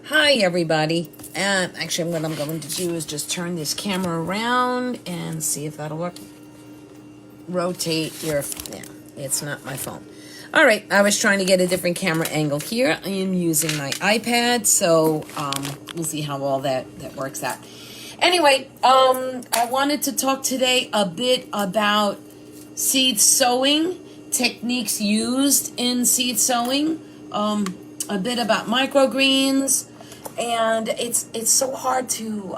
Hi everybody. Actually, what I'm going to do is just turn this camera around and see if that'll work. Rotate your, yeah, it's not my phone. All right, I was trying to get a different camera angle here. I am using my iPad, so we'll see how all that works out. Anyway, I wanted to talk today a bit about seed sowing, techniques used in seed sowing, a bit about microgreens, and it's so hard to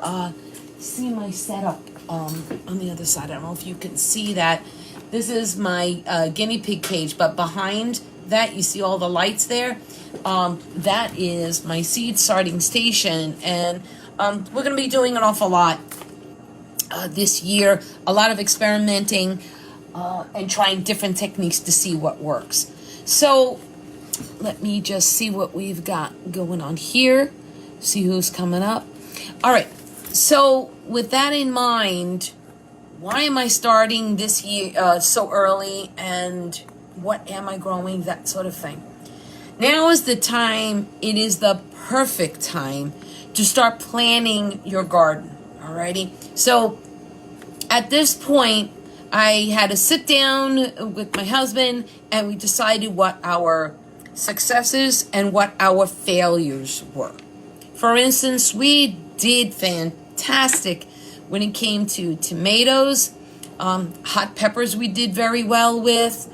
see my setup on the other side. I don't know if you can see that. This is my guinea pig cage, but behind that you see all the lights there. That is my seed starting station, and we're going to be doing an awful lot this year. A lot of experimenting and trying different techniques to see what works. So let me just see what we've got going on here. See who's coming up. All right. So with that in mind, why am I starting this year so early, and what am I growing, that sort of thing. Now is the time, it is the perfect time to start planning your garden. Alrighty. So at this point, I had to sit down with my husband and we decided what our successes and what our failures were. For instance, we did fantastic when it came to tomatoes. Hot peppers we did very well with.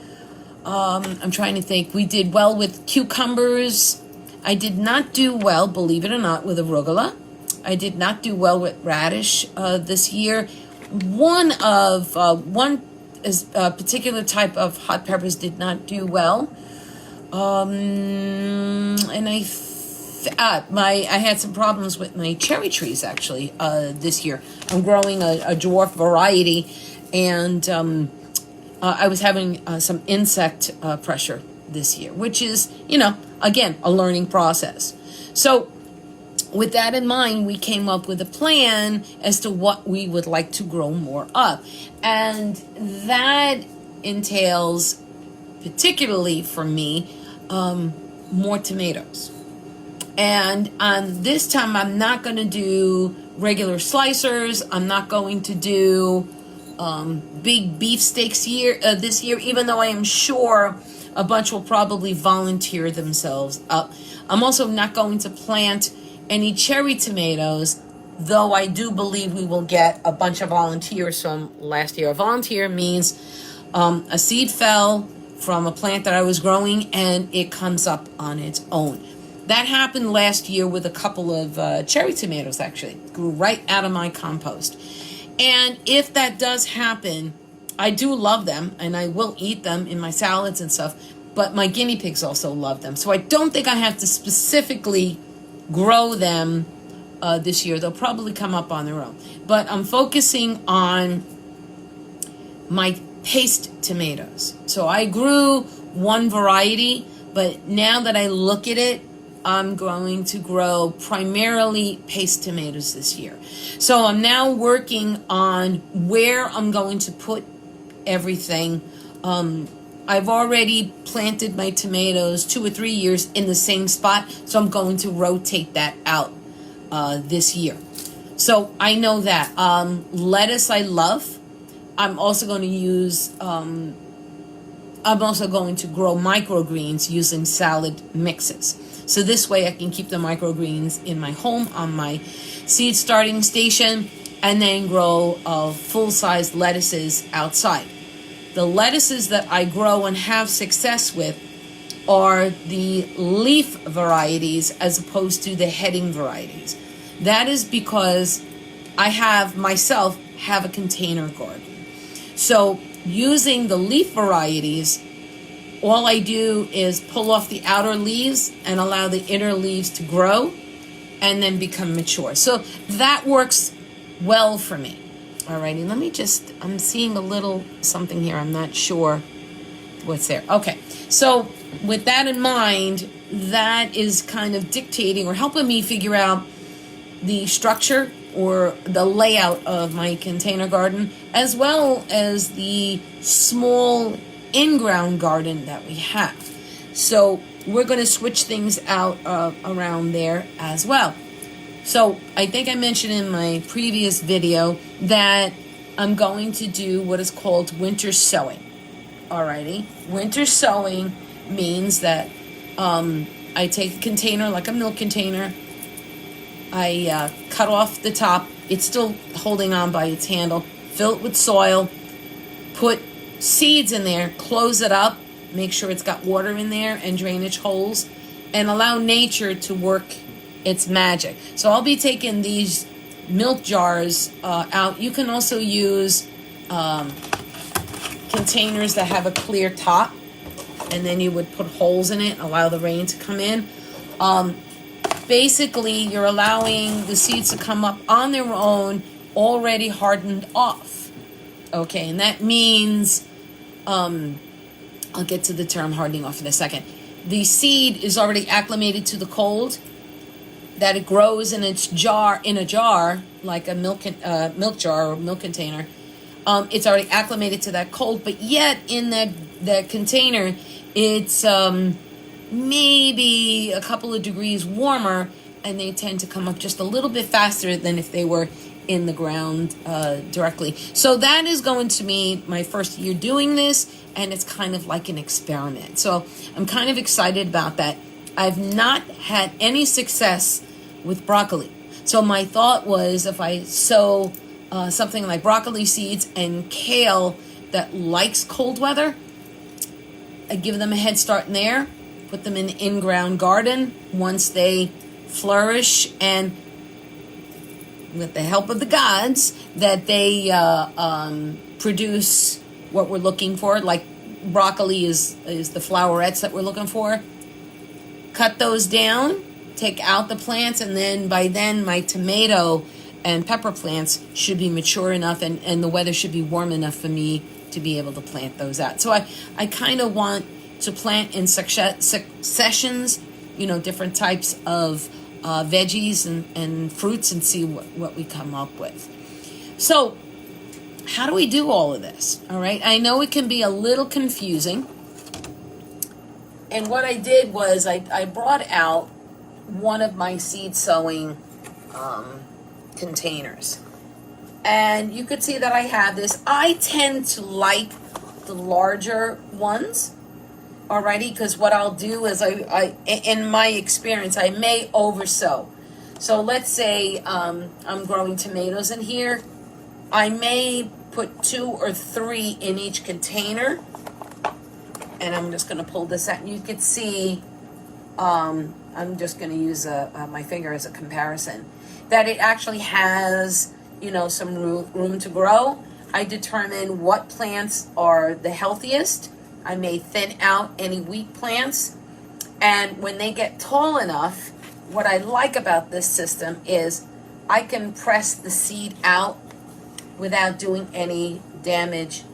I'm trying to think. We did well with cucumbers. I did not do well, believe it or not, with arugula. I did not do well with radish this year. One particular type of hot peppers did not do well. And I had some problems with my cherry trees actually this year. I'm growing a dwarf variety, and I was having some insect pressure this year, which is, again, a learning process. So with that in mind, we came up with a plan as to what we would like to grow more of. And that entails, particularly for me, more tomatoes. And this time I'm not going to do regular slicers. I'm not going to do big beef steaks this year, even though I am sure a bunch will probably volunteer themselves up. I'm also not going to plant any cherry tomatoes, though I do believe we will get a bunch of volunteers from last year. A volunteer means a seed fell from a plant that I was growing and it comes up on its own. That happened last year with a couple of cherry tomatoes, actually. Grew right out of my compost. And if that does happen, I do love them, and I will eat them in my salads and stuff, but my guinea pigs also love them. So I don't think I have to specifically grow them this year. They'll probably come up on their own. But I'm focusing on my paste tomatoes. So I grew one variety, but now that I look at it, I'm going to grow primarily paste tomatoes this year. So I'm now working on where I'm going to put everything. I've already planted my tomatoes 2 or 3 years in the same spot, so I'm going to rotate that out this year. So I know that. Lettuce I love. I'm also going to use, I'm also going to grow microgreens using salad mixes. So this way I can keep the microgreens in my home on my seed starting station, and then grow full-size lettuces outside. The lettuces that I grow and have success with are the leaf varieties as opposed to the heading varieties. That is because I myself have a container garden. So using the leaf varieties, all I do is pull off the outer leaves and allow the inner leaves to grow and then become mature. So that works well for me. Alrighty, I'm seeing a little something here. I'm not sure what's there. Okay, so with that in mind, that is kind of dictating or helping me figure out the structure or the layout of my container garden, as well as the small in-ground garden that we have. So we're going to switch things out around there as well. So I think I mentioned in my previous video that I'm going to do what is called winter sowing. Alrighty, winter sowing means that I take a container like a milk container. I cut off the top. It's still holding on by its handle. Fill it with soil. Put seeds in there. Close it up. Make sure it's got water in there and drainage holes. And allow nature to work its magic. So I'll be taking these milk jars out. You can also use containers that have a clear top. And then you would put holes in it. Allow the rain to come in. Basically, you're allowing the seeds to come up on their own, already hardened off. Okay, and that means, I'll get to the term hardening off in a second. The seed is already acclimated to the cold, that it grows in a jar, like a milk jar or milk container. It's already acclimated to that cold, but yet in that container, it's maybe a couple of degrees warmer, and they tend to come up just a little bit faster than if they were in the ground directly. So that is going to be my first year doing this, and it's kind of like an experiment. So I'm kind of excited about that. I've not had any success with broccoli. So my thought was, if I sow something like broccoli seeds and kale that likes cold weather, I give them a head start in there. Put them in the in-ground garden. Once they flourish, and with the help of the gods, that they produce what we're looking for, like broccoli is the flowerets that we're looking for. Cut those down, take out the plants, and then by then my tomato and pepper plants should be mature enough, and the weather should be warm enough for me to be able to plant those out. So I kind of want to plant in sessions, different types of veggies and fruits, and see what we come up with. So how do we do all of this? All right, I know it can be a little confusing. And what I did was I brought out one of my seed sowing containers. And you could see that I have this. I tend to like the larger ones. Alrighty, because what I'll do is I in my experience, I may oversow. So let's say I'm growing tomatoes in here. I may put 2 or 3 in each container. And I'm just going to pull this out. And you can see, I'm just going to use my finger as a comparison, that it actually has, some room to grow. I determine what plants are the healthiest. I may thin out any weak plants. And when they get tall enough, what I like about this system is I can press the seed out without doing any damage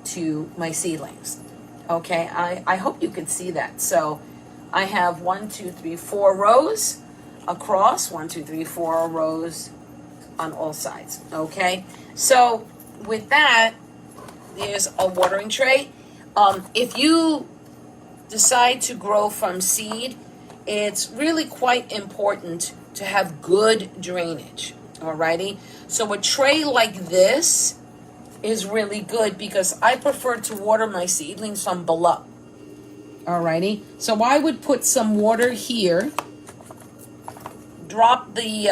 to my seedlings. Okay, I hope you can see that. So I have 1, 2, 3, 4 rows across, 1, 2, 3, 4 rows on all sides. Okay, so with that, there's a watering tray. If you decide to grow from seed, it's really quite important to have good drainage. Alrighty, so a tray like this is really good because I prefer to water my seedlings from below. Alrighty, so I would put some water here, drop this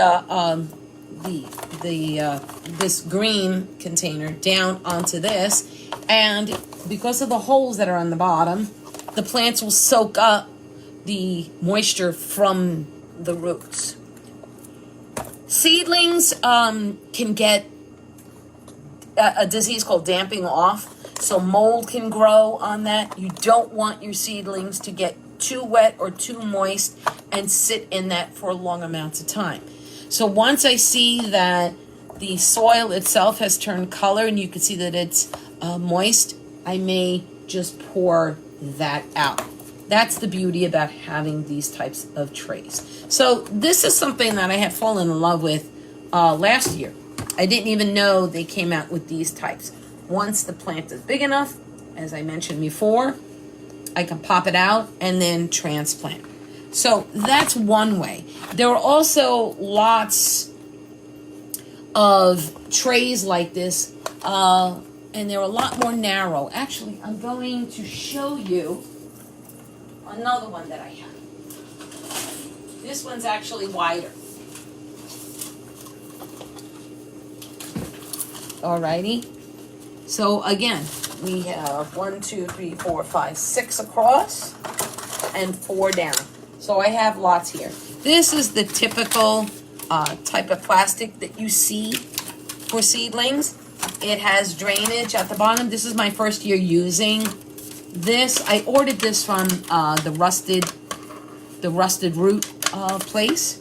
green container down onto this, and because of the holes that are on the bottom, the plants will soak up the moisture from the roots. Seedlings can get a disease called damping off, so mold can grow on that. You don't want your seedlings to get too wet or too moist and sit in that for long amounts of time. So once I see that the soil itself has turned color and you can see that it's moist, I may just pour that out. That's the beauty about having these types of trays. So this is something that I had fallen in love with last year. I didn't even know they came out with these types. Once the plant is big enough, as I mentioned before, I can pop it out and then transplant. So that's one way. There are also lots of trays like this, and they're a lot more narrow. Actually, I'm going to show you another one that I have. This one's actually wider. Alrighty. So again, we have 1, 2, 3, 4, 5, 6 across and 4 down. So I have lots here. This is the typical type of plastic that you see for seedlings. It has drainage at the bottom. This is my first year using this. I ordered this from the Rusted Root place.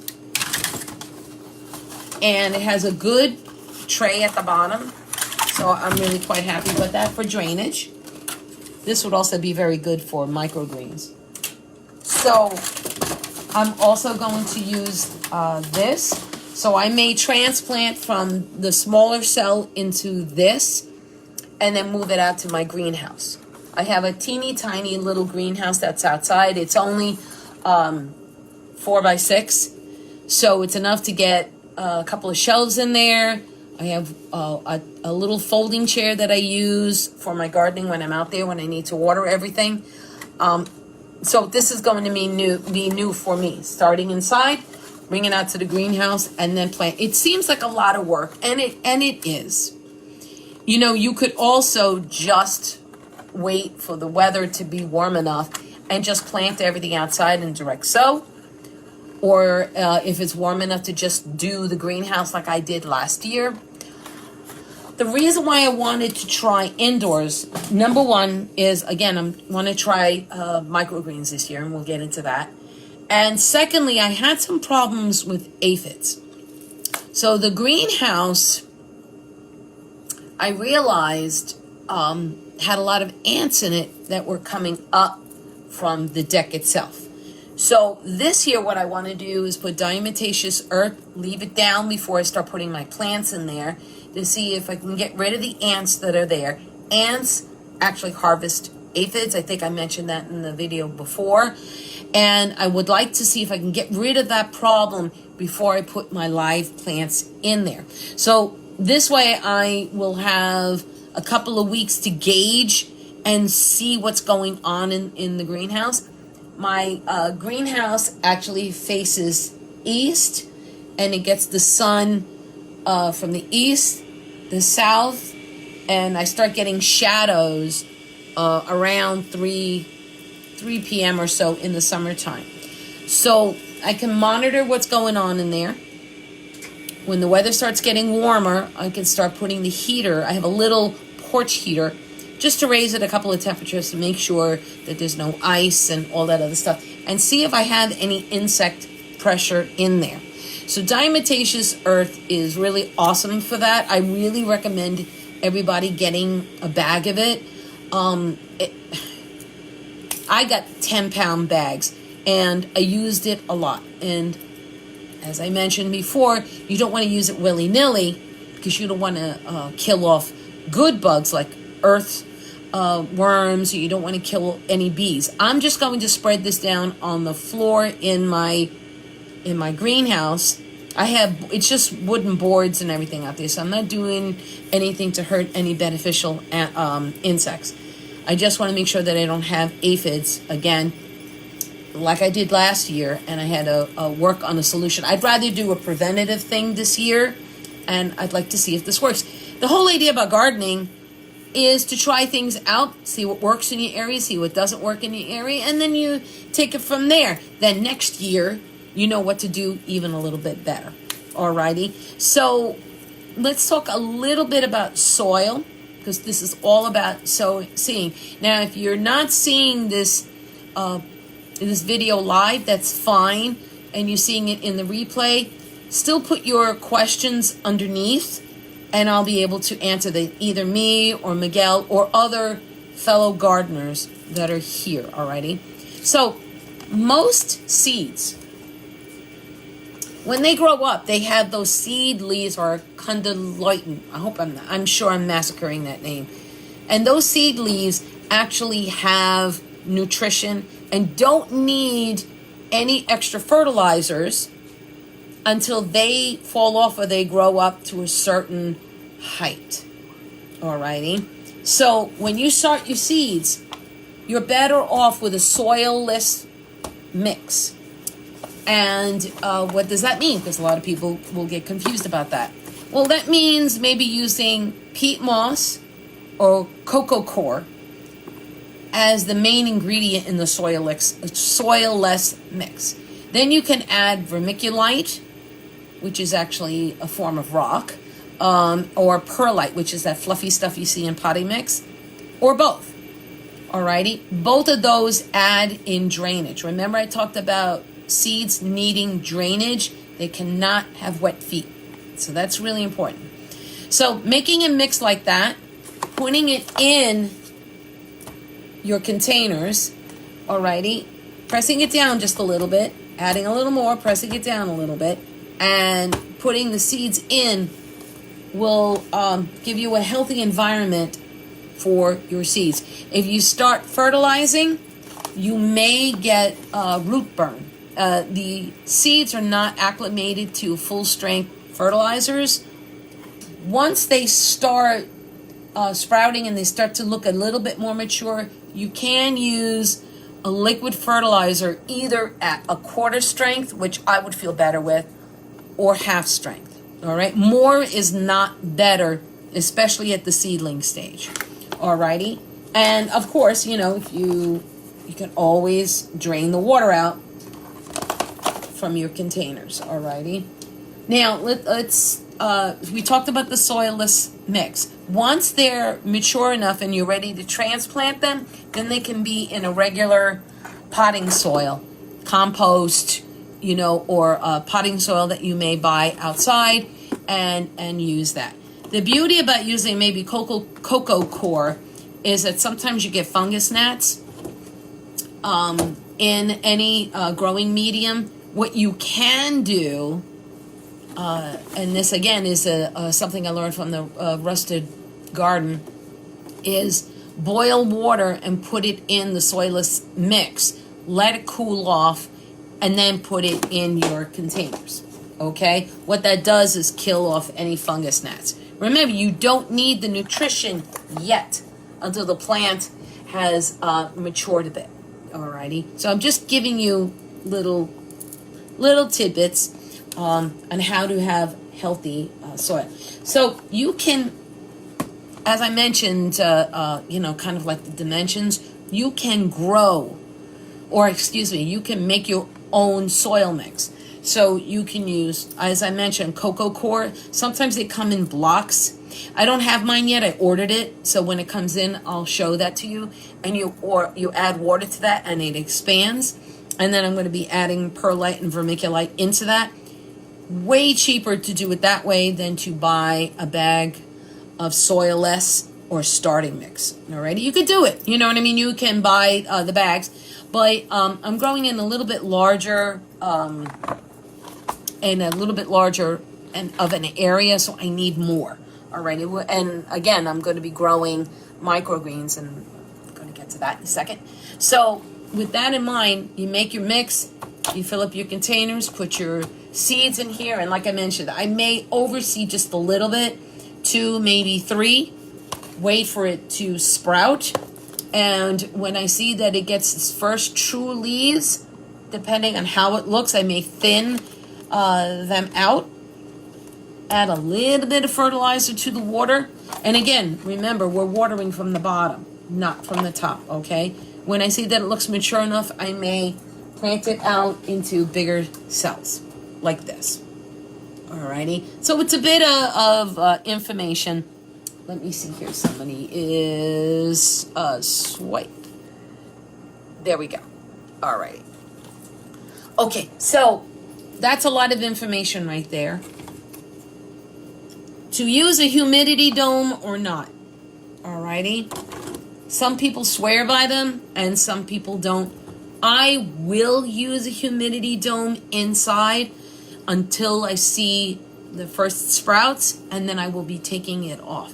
And it has a good tray at the bottom. So I'm really quite happy with that for drainage. This would also be very good for microgreens. So I'm also going to use this. So I may transplant from the smaller cell into this and then move it out to my greenhouse. I have a teeny tiny little greenhouse that's outside. It's only 4 by 6. So it's enough to get a couple of shelves in there. I have a little folding chair that I use for my gardening when I'm out there, when I need to water everything. So this is going to be new for me. Starting inside, bring it out to the greenhouse, and then plant. It seems like a lot of work, and it is. You know, you could also just wait for the weather to be warm enough and just plant everything outside in direct sow. Or if it's warm enough to just do the greenhouse like I did last year. The reason why I wanted to try indoors, number one is, again, I want to try microgreens this year, and we'll get into that. And secondly, I had some problems with aphids. So the greenhouse, I realized, had a lot of ants in it that were coming up from the deck itself. So this year, what I want to do is put diatomaceous earth, leave it down before I start putting my plants in there, to see if I can get rid of the ants that are there. Ants actually harvest aphids. I think I mentioned that in the video before. And I would like to see if I can get rid of that problem before I put my live plants in there. So this way I will have a couple of weeks to gauge and see what's going on in the greenhouse. My greenhouse actually faces east, and it gets the sun from the east, the south, and I start getting shadows around 3 p.m. or so in the summertime. So I can monitor what's going on in there. When the weather starts getting warmer, I can start putting the heater. I have a little porch heater just to raise it a couple of temperatures to make sure that there's no ice and all that other stuff, and see if I have any insect pressure in there. So diatomaceous earth is really awesome for that. I really recommend everybody getting a bag of it. I got 10-pound bags, and I used it a lot. And as I mentioned before, you don't want to use it willy-nilly because you don't want to kill off good bugs like earth worms, or you don't want to kill any bees. I'm just going to spread this down on the floor in my greenhouse. It's just wooden boards and everything out there, so I'm not doing anything to hurt any beneficial insects. I just want to make sure that I don't have aphids again, like I did last year, and I had to work on a solution. I'd rather do a preventative thing this year, and I'd like to see if this works. The whole idea about gardening is to try things out, see what works in your area, see what doesn't work in your area, and then you take it from there. Then next year, you know what to do even a little bit better. Alrighty, so let's talk a little bit about soil, because this is all about seeing. Now, if you're not seeing this video live, that's fine, and you're seeing it in the replay, still put your questions underneath, and I'll be able to answer them, either me or Miguel or other fellow gardeners that are here. Alrighty, so most seeds, when they grow up, they have those seed leaves, or condyloitin. I'm sure I'm massacring that name. And those seed leaves actually have nutrition and don't need any extra fertilizers until they fall off or they grow up to a certain height. Alrighty. So when you start your seeds, you're better off with a soil-less mix. And what does that mean? Because a lot of people will get confused about that. Well, that means maybe using peat moss or cocoa coir as the main ingredient in the soil-less mix. Then you can add vermiculite, which is actually a form of rock, or perlite, which is that fluffy stuff you see in potting mix, or both. Alrighty, both of those add in drainage. Remember I talked about seeds needing drainage? They cannot have wet feet. So that's really important. So making a mix like that, putting it in your containers, alrighty, pressing it down just a little bit, adding a little more, pressing it down a little bit, and putting the seeds in will give you a healthy environment for your seeds. If you start fertilizing, you may get root burn. The seeds are not acclimated to full strength fertilizers. Once they start sprouting and they start to look a little bit more mature, you can use a liquid fertilizer either at a quarter strength, which I would feel better with, or half strength. All right, more is not better, especially at the seedling stage. Alrighty, and of course, if you can always drain the water out from your containers. Alrighty. Now let's we talked about the soilless mix. Once they're mature enough and you're ready to transplant them, then they can be in a regular potting soil, compost, or potting soil that you may buy outside, and use that. The beauty about using maybe cocoa coir is that sometimes you get fungus gnats in any growing medium. What you can do, and this again is something I learned from the Rusted Garden, is boil water and put it in the soilless mix, let it cool off, and then put it in your containers. Okay? What that does is kill off any fungus gnats. Remember, you don't need the nutrition yet until the plant has matured a bit. Alrighty? So I'm just giving you little tidbits on how to have healthy soil. So you can, as I mentioned, kind of like the dimensions, you can you can make your own soil mix. So you can use, as I mentioned, cocoa coir. Sometimes they come in blocks. I don't have mine yet. I ordered it. So when it comes in, I'll show that to you. And you add water to that and it expands. And then I'm going to be adding perlite and vermiculite into that. Way cheaper to do it that way than to buy a bag of soilless or starting mix. Alrighty, you could do it. You know what I mean? You can buy the bags. But I'm growing in a little bit larger of an area, so I need more. Alrighty, and again, I'm going to be growing microgreens, and I'm going to get to that in a second. So with that in mind, you make your mix, you fill up your containers, put your seeds in here, and like I mentioned, I may overseed just a little bit, 2, maybe 3, wait for it to sprout, and when I see that it gets its first true leaves, depending on how it looks, I may thin them out, add a little bit of fertilizer to the water, and again, remember, we're watering from the bottom, not from the top, okay? When I see that it looks mature enough, I may plant it out into bigger cells, like this. Alrighty, so it's a bit of information. Let me see here, somebody is swipe. There we go. Alrighty. Okay, so that's a lot of information right there. To use a humidity dome or not. Alrighty. Some people swear by them and some people don't. I will use a humidity dome inside until I see the first sprouts, and then I will be taking it off.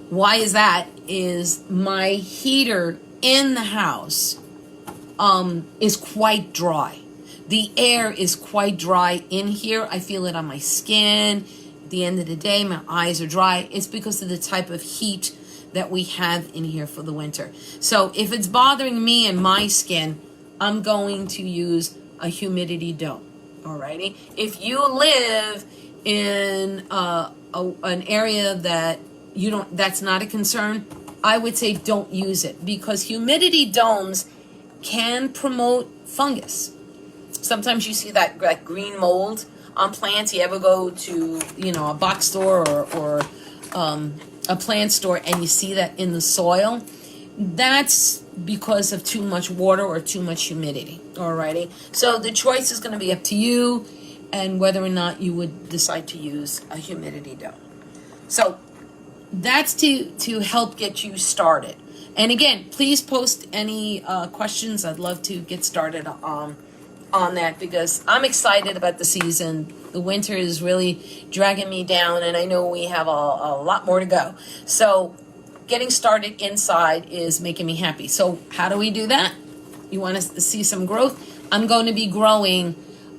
Why is that? Is my heater in the house is quite dry. The air is quite dry in here. I feel it on my skin. At the end of the day, my eyes are dry. It's because of the type of heat that we have in here for the winter. So if it's bothering me and my skin, I'm going to use a humidity dome. Alrighty. If you live in an area that that's not a concern, I would say don't use it, because humidity domes can promote fungus. Sometimes you see that green mold on plants. You ever go to a box store or a plant store and you see that in the soil? That's because of too much water or too much humidity. Alrighty. So the choice is going to be up to you and whether or not you would decide to use a humidity dome. So that's to help get you started. And again, please post any questions. I'd love to get started on that, because I'm excited about the season. The winter is really dragging me down, and I know we have a lot more to go. So getting started inside is making me happy. So how do we do that? You want to see some growth? I'm going to be growing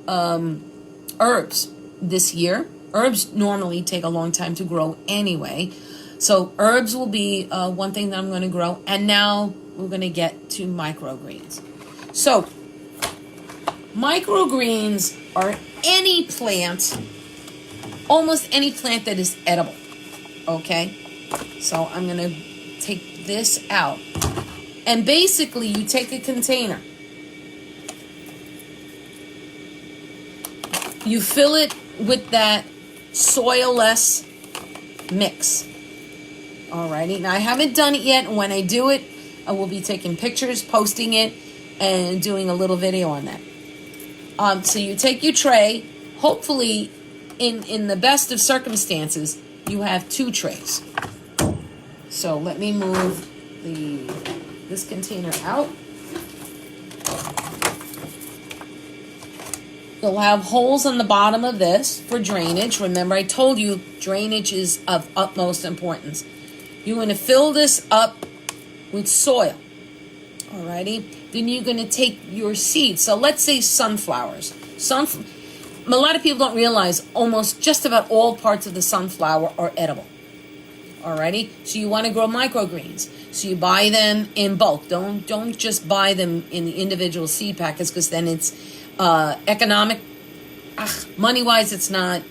herbs this year. Herbs normally take a long time to grow anyway. So herbs will be one thing that I'm going to grow. And now we're going to get to microgreens. So microgreens are any plant, almost any plant that is edible. Okay? So I'm going to take this out. And basically you take a container. You fill it with that soil-less mix. Alrighty. Now I haven't done it yet. When I do it, I will be taking pictures, posting it, and doing a little video on that. So you take your tray. Hopefully, in the best of circumstances, you have 2 trays. So let me move this container out. You'll have holes on the bottom of this for drainage. Remember, I told you drainage is of utmost importance. You're going to fill this up with soil. Alrighty? Then you're going to take your seeds. So let's say sunflowers. A lot of people don't realize almost just about all parts of the sunflower are edible. Alrighty? So you want to grow microgreens. So you buy them in bulk. Don't just buy them in the individual seed packets, because then it's economic. Money-wise, it's not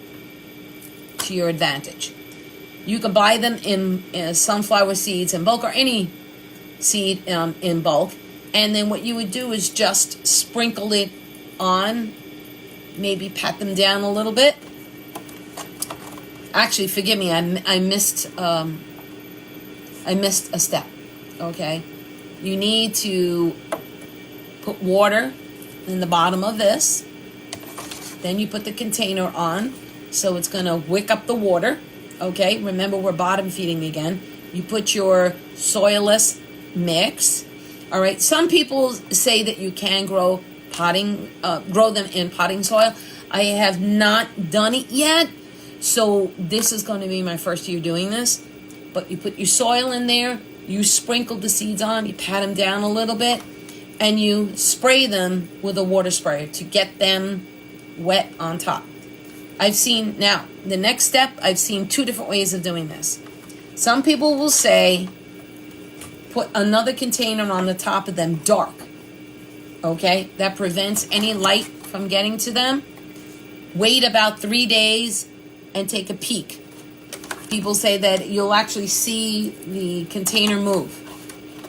to your advantage. You can buy them in sunflower seeds in bulk, or any seed in bulk. And then what you would do is just sprinkle it on, maybe pat them down a little bit. Actually, forgive me, I missed a step. Okay, you need to put water in the bottom of this. Then you put the container on, so it's going to wick up the water. Okay, remember we're bottom feeding again. You put your soilless mix. All right, some people say that you can grow them in potting soil. I have not done it yet, so this is going to be my first year doing this. But you put your soil in there, you sprinkle the seeds on, you pat them down a little bit, and you spray them with a water sprayer to get them wet on top. Now, the next step, I've seen 2 different ways of doing this. Some people will say, put another container on the top of them, dark. Okay? That prevents any light from getting to them. Wait about 3 days and take a peek. People say that you'll actually see the container move.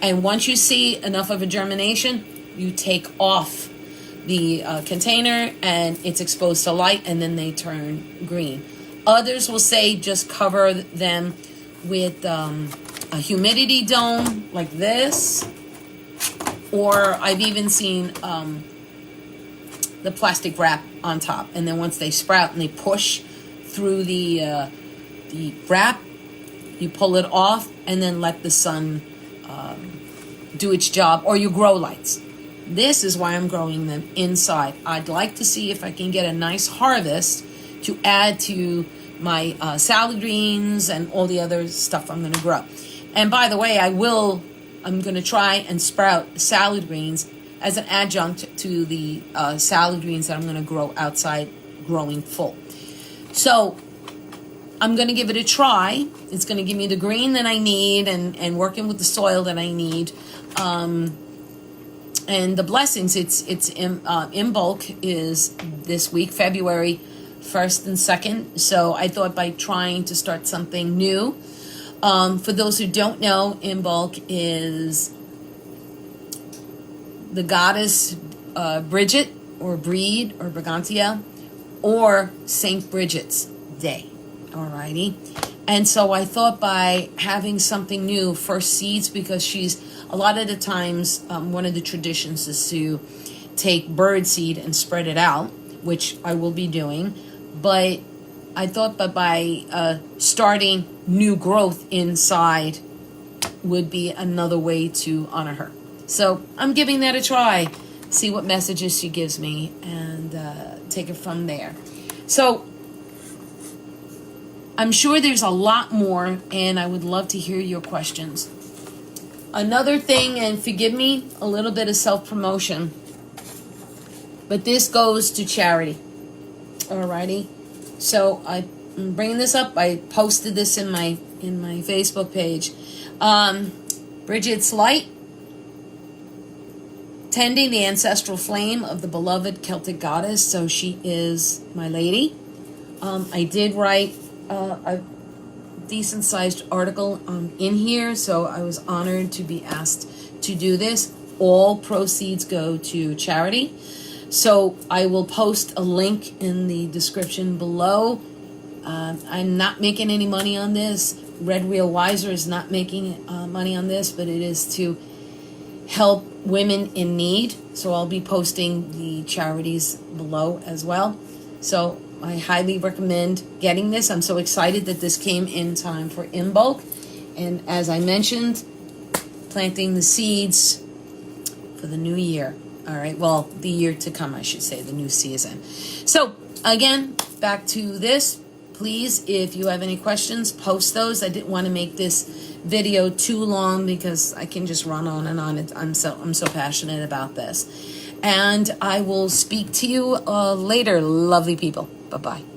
And once you see enough of a germination, you take off the container and it's exposed to light, and then they turn green. Others will say just cover them with a humidity dome like this, or I've even seen the plastic wrap on top, and then once they sprout and they push through the wrap, you pull it off and then let the sun do its job, or you grow lights. This is why I'm growing them inside. I'd like to see if I can get a nice harvest to add to my salad greens and all the other stuff I'm going to grow. And by the way, I'm going to try and sprout salad greens as an adjunct to the salad greens that I'm going to grow outside, growing full. So I'm going to give it a try. It's going to give me the green that I need, and working with the soil that I need. And the blessings, it's in bulk is this week, February 1st and 2nd. So I thought by trying to start something new. For those who don't know, in bulk is the goddess Bridget, or Breed, or Brigantia, or Saint Bridget's Day. Alrighty. And so I thought by having something new, first seeds, because she's, a lot of the times, one of the traditions is to take bird seed and spread it out, which I will be doing. But I thought that by starting new growth inside would be another way to honor her. So I'm giving that a try, see what messages she gives me, and take it from there. So I'm sure there's a lot more, and I would love to hear your questions. Another thing, and forgive me, a little bit of self-promotion, but this goes to charity. Alrighty? So I'm bringing this up. I posted this in my Facebook page. Bridget's Light, tending the ancestral flame of the beloved Celtic goddess. So she is my lady. I did write a decent sized article in here, so I was honored to be asked to do this. All proceeds go to charity. So I will post a link in the description below. I'm not making any money on this. Red Wheel Wiser is not making money on this, but it is to help women in need. So I'll be posting the charities below as well. So I highly recommend getting this. I'm so excited that this came in time for in bulk. And as I mentioned, planting the seeds for the new year. All right, well, the year to come, I should say, the new season. So again, back to this. Please, if you have any questions, post those. I didn't want to make this video too long because I can just run on and on. I'm so passionate about this. And I will speak to you later, lovely people. Bye-bye.